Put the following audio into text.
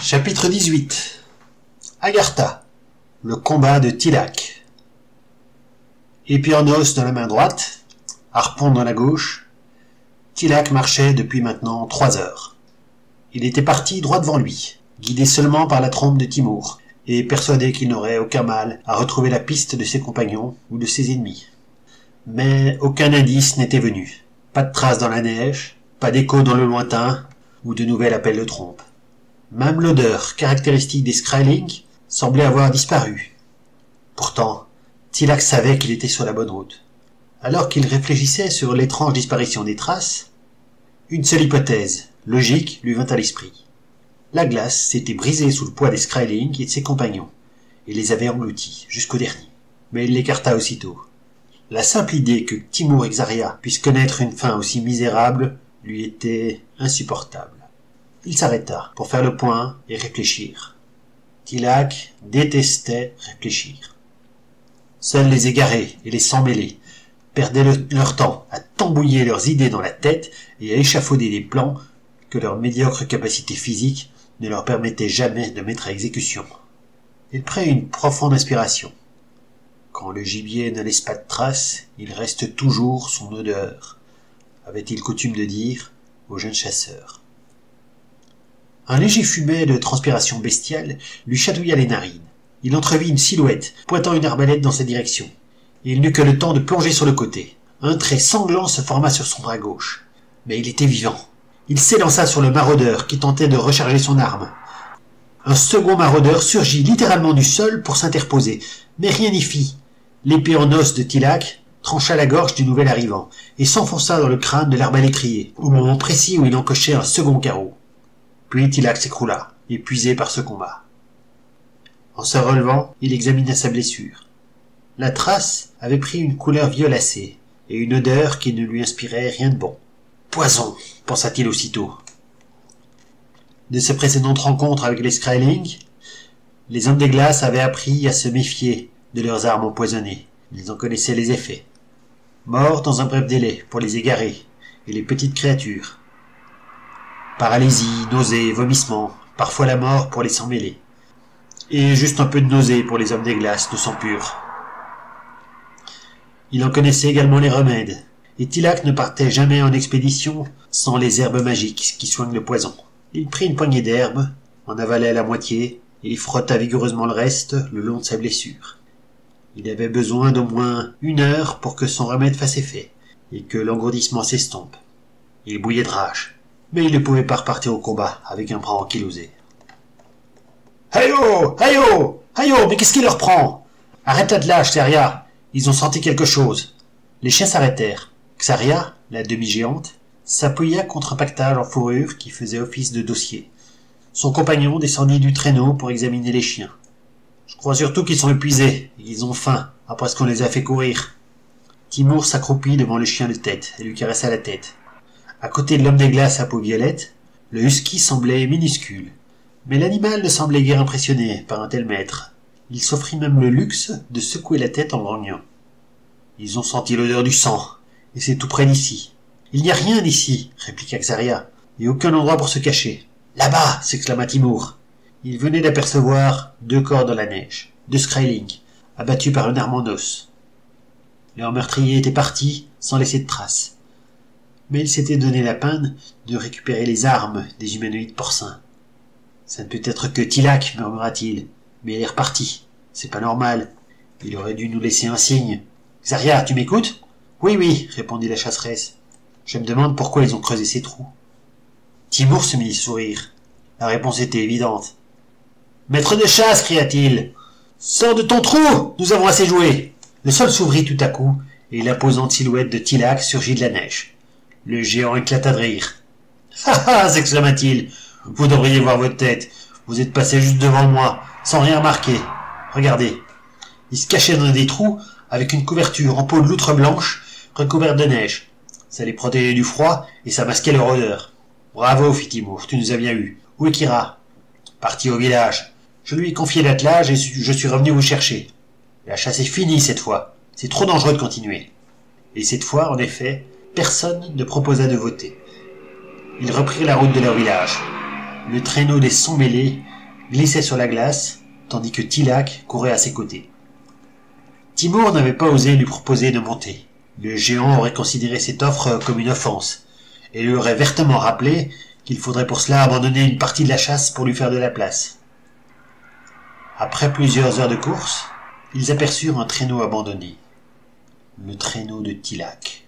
Chapitre 18. Agartha. Le combat de Tilac. Épée en os dans la main droite, harpon dans la gauche, Tilac marchait depuis maintenant 3 heures. Il était parti droit devant lui, guidé seulement par la trompe de Timur, et persuadé qu'il n'aurait aucun mal à retrouver la piste de ses compagnons ou de ses ennemis. Mais aucun indice n'était venu. Pas de traces dans la neige, pas d'écho dans le lointain, ou de nouvel appel de trompe. Même l'odeur caractéristique des Skraeling semblait avoir disparu. Pourtant, Tilac savait qu'il était sur la bonne route. Alors qu'il réfléchissait sur l'étrange disparition des traces, une seule hypothèse, logique, lui vint à l'esprit. La glace s'était brisée sous le poids des Skraeling et de ses compagnons, et les avait engloutis jusqu'au dernier. Mais il l'écarta aussitôt. La simple idée que Timur et Xaria puissent connaître une fin aussi misérable lui était insupportable. Il s'arrêta pour faire le point et réfléchir. Tilac détestait réfléchir. Seuls les égarés et les sans-mêlés perdaient leur temps à tambouiller leurs idées dans la tête et à échafauder des plans que leur médiocre capacité physique ne leur permettait jamais de mettre à exécution. Il prit une profonde inspiration. Quand le gibier ne laisse pas de traces, il reste toujours son odeur, avait-il coutume de dire aux jeunes chasseurs. Un léger fumet de transpiration bestiale lui chatouilla les narines. Il entrevit une silhouette pointant une arbalète dans sa direction, et il n'eut que le temps de plonger sur le côté. Un trait sanglant se forma sur son bras gauche, mais il était vivant. Il s'élança sur le maraudeur qui tentait de recharger son arme. Un second maraudeur surgit littéralement du sol pour s'interposer, mais rien n'y fit. L'épée en os de Tilac trancha la gorge du nouvel arrivant et s'enfonça dans le crâne de l'arbalétrier, au moment précis où il encochait un second carreau. Puis Tilac s'écroula, épuisé par ce combat. En se relevant, il examina sa blessure. La trace avait pris une couleur violacée et une odeur qui ne lui inspirait rien de bon. « Poison !» pensa-t-il aussitôt. De ses précédentes rencontres avec les Skraeling, les hommes des glaces avaient appris à se méfier de leurs armes empoisonnées. Ils en connaissaient les effets. Mort dans un bref délai pour les égarés et les petites créatures. Paralysie, nausées, vomissements, parfois la mort pour les sans-mêlés. Et juste un peu de nausée pour les hommes des glaces de sang pur. Il en connaissait également les remèdes, et Tilac ne partait jamais en expédition sans les herbes magiques qui soignent le poison. Il prit une poignée d'herbes, en avala la moitié, et frotta vigoureusement le reste le long de sa blessure. Il avait besoin d'au moins 1 heure pour que son remède fasse effet, et que l'engourdissement s'estompe. Il bouillait de rage, mais il ne pouvait pas repartir au combat avec un bras ankylosé. « Hayo! Hayo! Hayo! Mais qu'est-ce qui leur prend? Arrête là de lâche, Xaria! Ils ont senti quelque chose. » Les chiens s'arrêtèrent. Xaria, la demi-géante, s'appuya contre un pactage en fourrure qui faisait office de dossier. Son compagnon descendit du traîneau pour examiner les chiens. « Je crois surtout qu'ils sont épuisés et qu'ils ont faim après ce qu'on les a fait courir. » Timur s'accroupit devant le chien de tête et lui caressa la tête. À côté de l'homme des glaces à peau violette, le husky semblait minuscule. Mais l'animal ne semblait guère impressionné par un tel maître. Il s'offrit même le luxe de secouer la tête en grognant. « Ils ont senti l'odeur du sang, et c'est tout près d'ici. »« Il n'y a rien ici, » répliqua Xaria, « et aucun endroit pour se cacher. »« Là-bas !» s'exclama Timur. Il venait d'apercevoir 2 corps dans la neige, 2 Skraeling, abattus par une arme en os. Leur meurtrier était parti sans laisser de traces. Mais il s'était donné la peine de récupérer les armes des humanoïdes porcins. « Ça ne peut être que Tilac, murmura-t-il, mais il est reparti. C'est pas normal. Il aurait dû nous laisser un signe. Xaria, tu m'écoutes? »« Oui, oui, répondit la chasseresse. Je me demande pourquoi ils ont creusé ces trous. » Timur se mit à sourire. La réponse était évidente. « Maître de chasse, cria-t-il. Sors de ton trou, nous avons assez joué. » Le sol s'ouvrit tout à coup, et l'imposante silhouette de Tilac surgit de la neige. Le géant éclata de rire. « Ha ha !» s'exclama-t-il. « Vous devriez voir votre tête. Vous êtes passé juste devant moi, sans rien remarquer. Regardez. » Il se cachait dans des trous, avec une couverture en peau de loutre blanche, recouverte de neige. Ça les protégeait du froid, et ça masquait leur odeur. « Bravo, fit Timur, tu nous as bien eu. Où est Kira ?»« Parti au village. Je lui ai confié l'attelage et je suis revenu vous chercher. La chasse est finie cette fois. C'est trop dangereux de continuer. » Et cette fois, en effet, personne ne proposa de voter. Ils reprirent la route de leur village. Le traîneau des sons mêlés glissait sur la glace, tandis que Tilac courait à ses côtés. Timur n'avait pas osé lui proposer de monter. Le géant aurait considéré cette offre comme une offense, et lui aurait vertement rappelé qu'il faudrait pour cela abandonner une partie de la chasse pour lui faire de la place. Après plusieurs heures de course, ils aperçurent un traîneau abandonné. Le traîneau de Tilac.